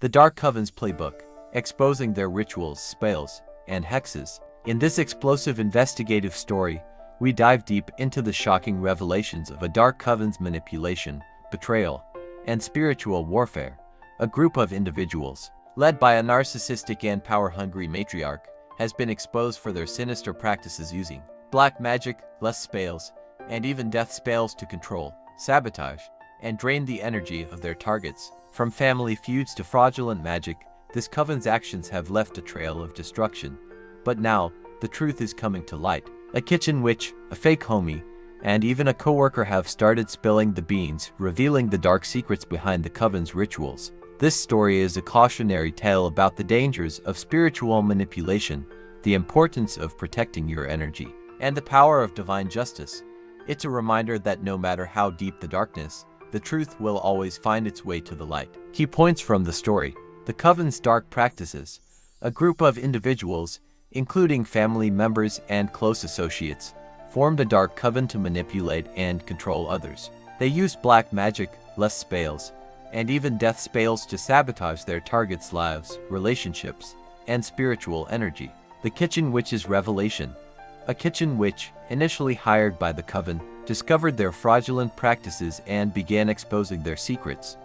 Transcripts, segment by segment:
The Dark Coven's playbook, exposing their rituals, spells, and hexes. In this explosive investigative story, we dive deep into the shocking revelations of a Dark Coven's manipulation, betrayal, and spiritual warfare. A group of individuals, led by a narcissistic and power-hungry matriarch, has been exposed for their sinister practices using black magic, lust spells, and even death spells to control, sabotage, and drain the energy of their targets. From family feuds to fraudulent magic, this coven's actions have left a trail of destruction. But now, the truth is coming to light. A kitchen witch, a fake homie, and even a coworker have started spilling the beans, revealing the dark secrets behind the coven's rituals. This story is a cautionary tale about the dangers of spiritual manipulation, the importance of protecting your energy, and the power of divine justice. It's a reminder that no matter how deep the darkness, the truth will always find its way to the light. Key points from the story. The Coven's dark practices. A group of individuals, including family members and close associates, formed a dark coven to manipulate and control others. They used black magic, lust spells, and even death spells to sabotage their targets' lives, relationships, and spiritual energy. The Kitchen Witch's revelation. A kitchen witch, initially hired by the coven, discovered their fraudulent practices and began exposing their secrets.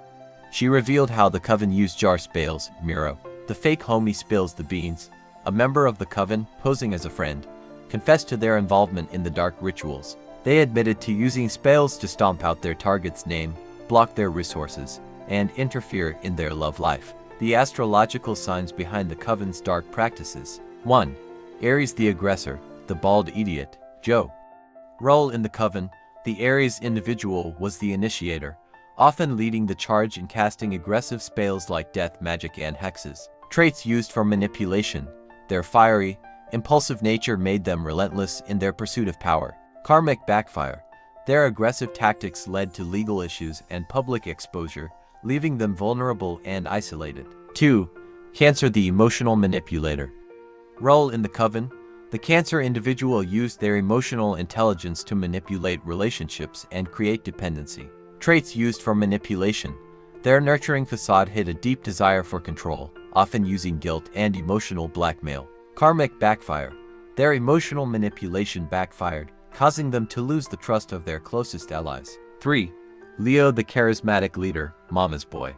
She revealed how the coven used jar spells. Miro, the fake homie, spills the beans. A member of the coven, posing as a friend, confessed to their involvement in the dark rituals. They admitted to using spells to stomp out their target's name, block their resources, and interfere in their love life. The astrological signs behind the coven's dark practices. 1. Aries the aggressor, the bald idiot, Joe. Role in the coven. The Aries individual was the initiator, often leading the charge in casting aggressive spells like death magic and hexes. Traits used for manipulation. Their fiery, impulsive nature made them relentless in their pursuit of power. Karmic backfire. Their aggressive tactics led to legal issues and public exposure, leaving them vulnerable and isolated. 2. Cancer the emotional manipulator. Role in the coven. The Cancer individual used their emotional intelligence to manipulate relationships and create dependency. Traits used for manipulation. Their nurturing facade hid a deep desire for control, often using guilt and emotional blackmail. Karmic backfire. Their emotional manipulation backfired, causing them to lose the trust of their closest allies. 3. Leo the charismatic leader, mama's boy.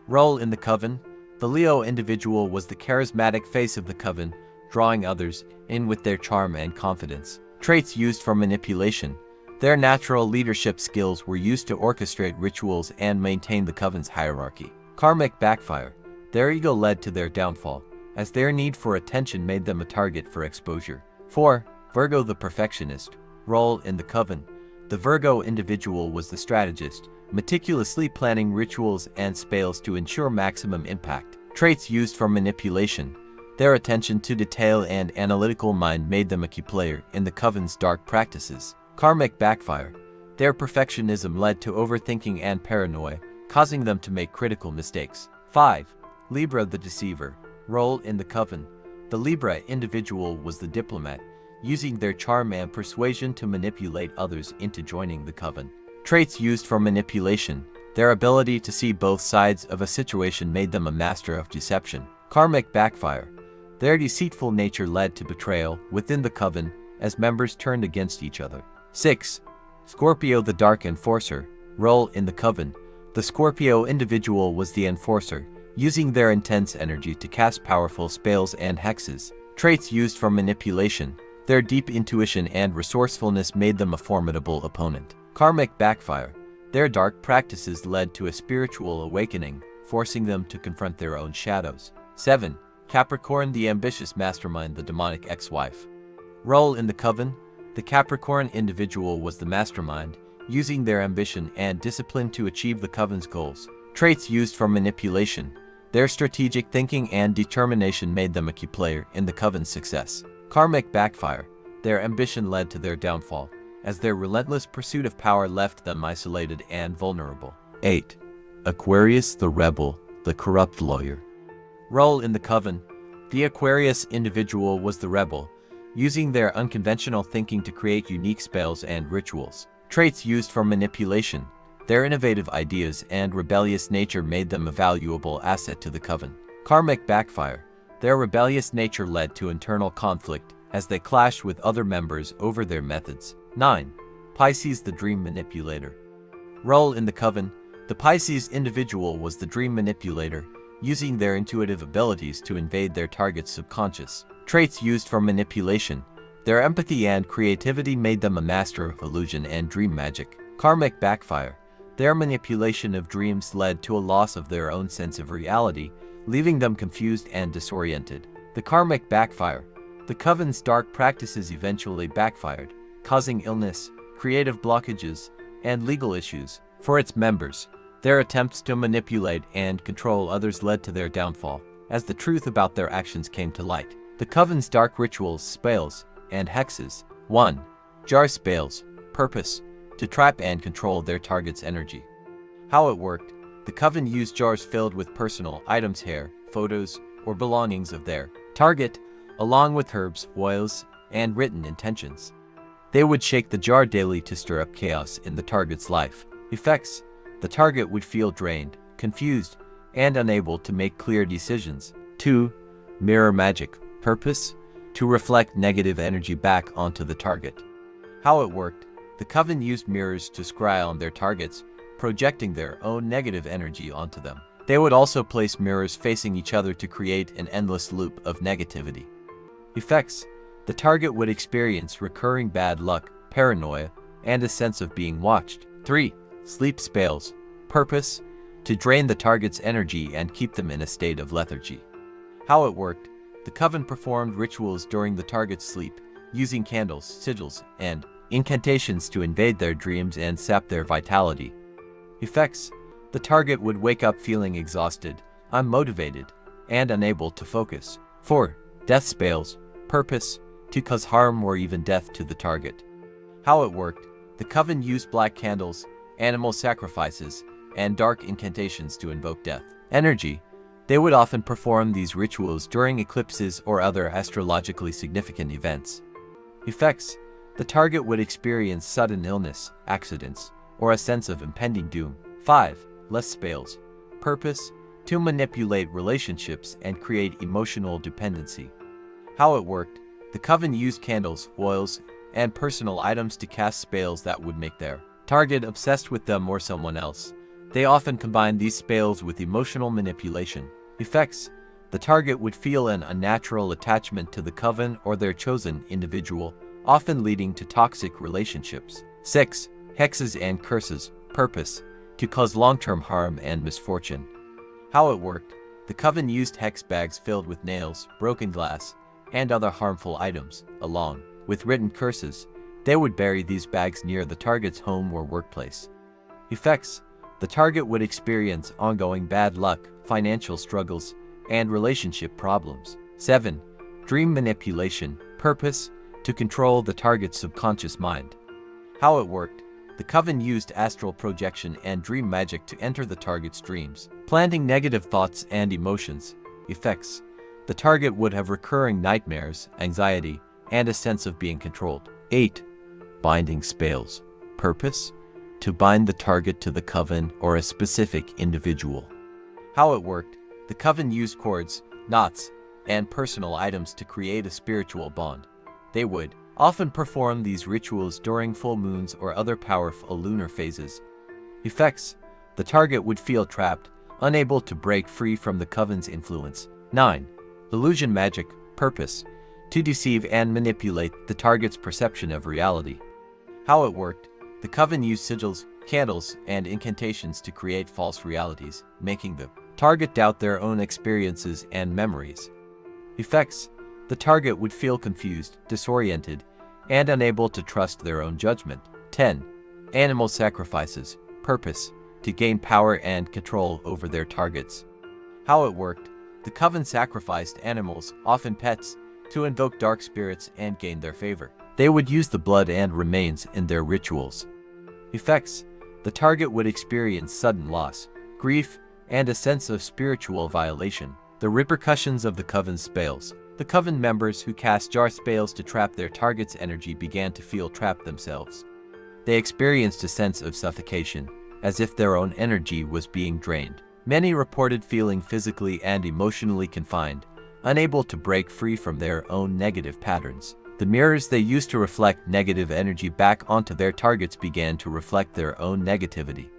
Role in the coven. The Leo individual was the charismatic face of the coven, drawing others in with their charm and confidence. Traits used for manipulation. Their natural leadership skills were used to orchestrate rituals and maintain the coven's hierarchy. Karmic backfire. Their ego led to their downfall, as their need for attention made them a target for exposure. 4. Virgo the perfectionist. Role in the coven. The Virgo individual was the strategist, meticulously planning rituals and spells to ensure maximum impact. Traits used for manipulation. Their attention to detail and analytical mind made them a key player in the coven's dark practices. Karmic backfire. Their perfectionism led to overthinking and paranoia, causing them to make critical mistakes. 5. Libra the deceiver. Role in the coven. The Libra individual was the diplomat, using their charm and persuasion to manipulate others into joining the coven. Traits used for manipulation. Their ability to see both sides of a situation made them a master of deception. Karmic backfire. Their deceitful nature led to betrayal within the coven as members turned against each other. 6. Scorpio the dark enforcer. Role in the coven. The Scorpio individual was the enforcer, using their intense energy to cast powerful spells and hexes. Traits used for manipulation. Their deep intuition and resourcefulness made them a formidable opponent. Karmic backfire. Their dark practices led to a spiritual awakening, forcing them to confront their own shadows. 7. Capricorn the ambitious mastermind, the demonic ex-wife. Role in the coven. The Capricorn individual was the mastermind, using their ambition and discipline to achieve the coven's goals. Traits used for manipulation. Their strategic thinking and determination made them a key player in the coven's success. Karmic backfire. Their ambition led to their downfall, as their relentless pursuit of power left them isolated and vulnerable. 8. Aquarius the rebel, the corrupt lawyer. Role in the coven. The Aquarius individual was the rebel, using their unconventional thinking to create unique spells and rituals. Traits used for manipulation. Their innovative ideas and rebellious nature made them a valuable asset to the Coven. Karmic backfire. Their rebellious nature led to internal conflict as they clashed with other members over their methods. 9. Pisces, the dream manipulator. Role in the Coven. The Pisces individual was the dream manipulator, using their intuitive abilities to invade their target's subconscious. Traits used for manipulation. Their empathy and creativity made them a master of illusion and dream magic. Karmic backfire. Their manipulation of dreams led to a loss of their own sense of reality, leaving them confused and disoriented. The karmic backfire. The Coven's dark practices eventually backfired, causing illness, creative blockages, and legal issues for its members. Their attempts to manipulate and control others led to their downfall, as the truth about their actions came to light. The Coven's dark rituals, spells, and hexes. 1. Jar spells. Purpose: to trap and control their target's energy. How it worked. The Coven used jars filled with personal items, hair, photos, or belongings of their target, along with herbs, oils, and written intentions. They would shake the jar daily to stir up chaos in the target's life. Effects: the target would feel drained, confused, and unable to make clear decisions. 2. Mirror magic. Purpose: to reflect negative energy back onto the target. How it worked. The Coven used mirrors to scry on their targets, projecting their own negative energy onto them. They would also place mirrors facing each other to create an endless loop of negativity. Effects: the target would experience recurring bad luck, paranoia, and a sense of being watched. 3. Sleep spells. Purpose: to drain the target's energy and keep them in a state of lethargy. How it worked. The Coven performed rituals during the target's sleep, using candles, sigils, and incantations to invade their dreams and sap their vitality. Effects: the target would wake up feeling exhausted, unmotivated, and unable to focus. 4. Death spells. Purpose: to cause harm or even death to the target. How it worked. The Coven used black candles, animal sacrifices, and dark incantations to invoke death. Energy. They would often perform these rituals during eclipses or other astrologically significant events. Effects: the target would experience sudden illness, accidents, or a sense of impending doom. 5. Lust spells. Purpose: to manipulate relationships and create emotional dependency. How it worked. The Coven used candles, oils, and personal items to cast spells that would make their target obsessed with them or someone else. They often combined these spells with emotional manipulation. Effects: the target would feel an unnatural attachment to the Coven or their chosen individual, often leading to toxic relationships. 6. Hexes and curses. Purpose: to cause long-term harm and misfortune. How it worked. The Coven used hex bags filled with nails, broken glass, and other harmful items, along with written curses. They would bury these bags near the target's home or workplace. Effects: the target would experience ongoing bad luck, financial struggles, and relationship problems. 7. Dream manipulation. Purpose: to control the target's subconscious mind. How it worked. The Coven used astral projection and dream magic to enter the target's dreams, planting negative thoughts and emotions. Effects: the target would have recurring nightmares, anxiety, and a sense of being controlled. 8. Binding spells. Purpose: to bind the target to the Coven or a specific individual. How it worked. The Coven used cords, knots, and personal items to create a spiritual bond. They would often perform these rituals during full moons or other powerful lunar phases. Effects: the target would feel trapped, unable to break free from the Coven's influence. 9. Illusion magic. Purpose: to deceive and manipulate the target's perception of reality. How it worked. The Coven used sigils, candles, and incantations to create false realities, making the target doubt their own experiences and memories. Effects: the target would feel confused, disoriented, and unable to trust their own judgment. 10. Animal sacrifices. Purpose: to gain power and control over their targets. How it worked. The Coven sacrificed animals, often pets, to invoke dark spirits and gain their favor. They would use the blood and remains in their rituals. Effects: the target would experience sudden loss, grief, and a sense of spiritual violation. The repercussions of the Coven's spells. The Coven members who cast jar spells to trap their target's energy began to feel trapped themselves. They experienced a sense of suffocation, as if their own energy was being drained. Many reported feeling physically and emotionally confined, unable to break free from their own negative patterns. The mirrors they used to reflect negative energy back onto their targets began to reflect their own negativity.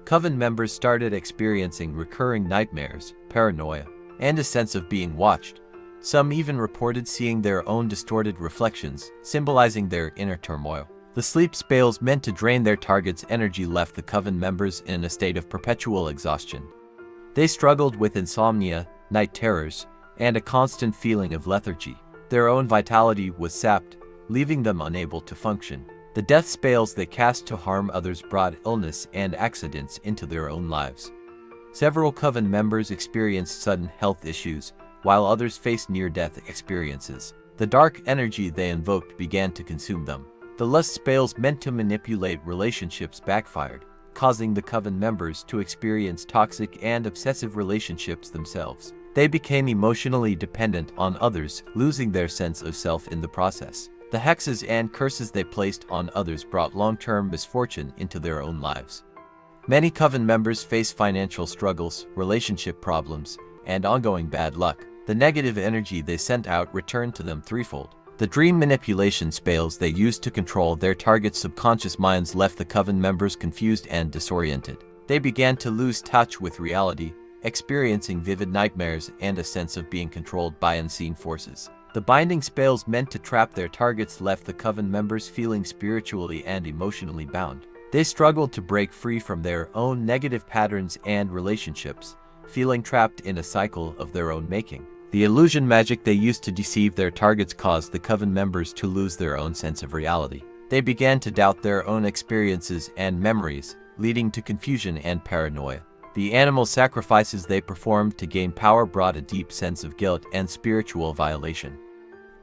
Coven members started experiencing recurring nightmares, paranoia, and a sense of being watched. Some even reported seeing their own distorted reflections, symbolizing their inner turmoil. The sleep spells meant to drain their target's energy left the Coven members in a state of perpetual exhaustion. They struggled with insomnia, night terrors, and a constant feeling of lethargy. Their own vitality was sapped, leaving them unable to function. The death spells they cast to harm others brought illness and accidents into their own lives. Several Coven members experienced sudden health issues, while others faced near-death experiences. The dark energy they invoked began to consume them. The lust spells meant to manipulate relationships backfired, causing the Coven members to experience toxic and obsessive relationships themselves. They became emotionally dependent on others, losing their sense of self in the process. The hexes and curses they placed on others brought long-term misfortune into their own lives. Many Coven members face financial struggles, relationship problems, and ongoing bad luck. The negative energy they sent out returned to them threefold. The dream manipulation spells they used to control their target's subconscious minds left the Coven members confused and disoriented. They began to lose touch with reality, experiencing vivid nightmares and a sense of being controlled by unseen forces. The binding spells meant to trap their targets left the Coven members feeling spiritually and emotionally bound. They struggled to break free from their own negative patterns and relationships, feeling trapped in a cycle of their own making. The illusion magic they used to deceive their targets caused the Coven members to lose their own sense of reality. They began to doubt their own experiences and memories, leading to confusion and paranoia. The animal sacrifices they performed to gain power brought a deep sense of guilt and spiritual violation.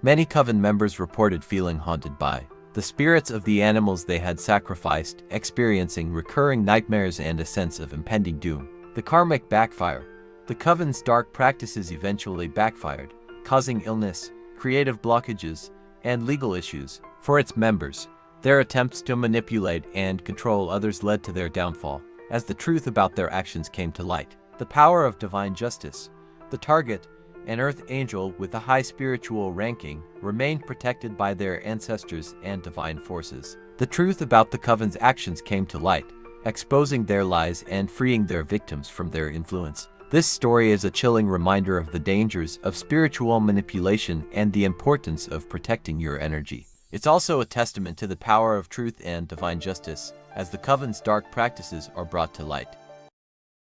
Many Coven members reported feeling haunted by the spirits of the animals they had sacrificed, experiencing recurring nightmares and a sense of impending doom. The karmic backfire. The Coven's dark practices eventually backfired, causing illness, creative blockages, and legal issues for its members. Their attempts to manipulate and control others led to their downfall, as the truth about their actions came to light. The power of divine justice. The target, an earth angel with a high spiritual ranking, remained protected by their ancestors and divine forces. The truth about the Coven's actions came to light, exposing their lies and freeing their victims from their influence. This story is a chilling reminder of the dangers of spiritual manipulation and the importance of protecting your energy. It's also a testament to the power of truth and divine justice, as the Coven's dark practices are brought to light.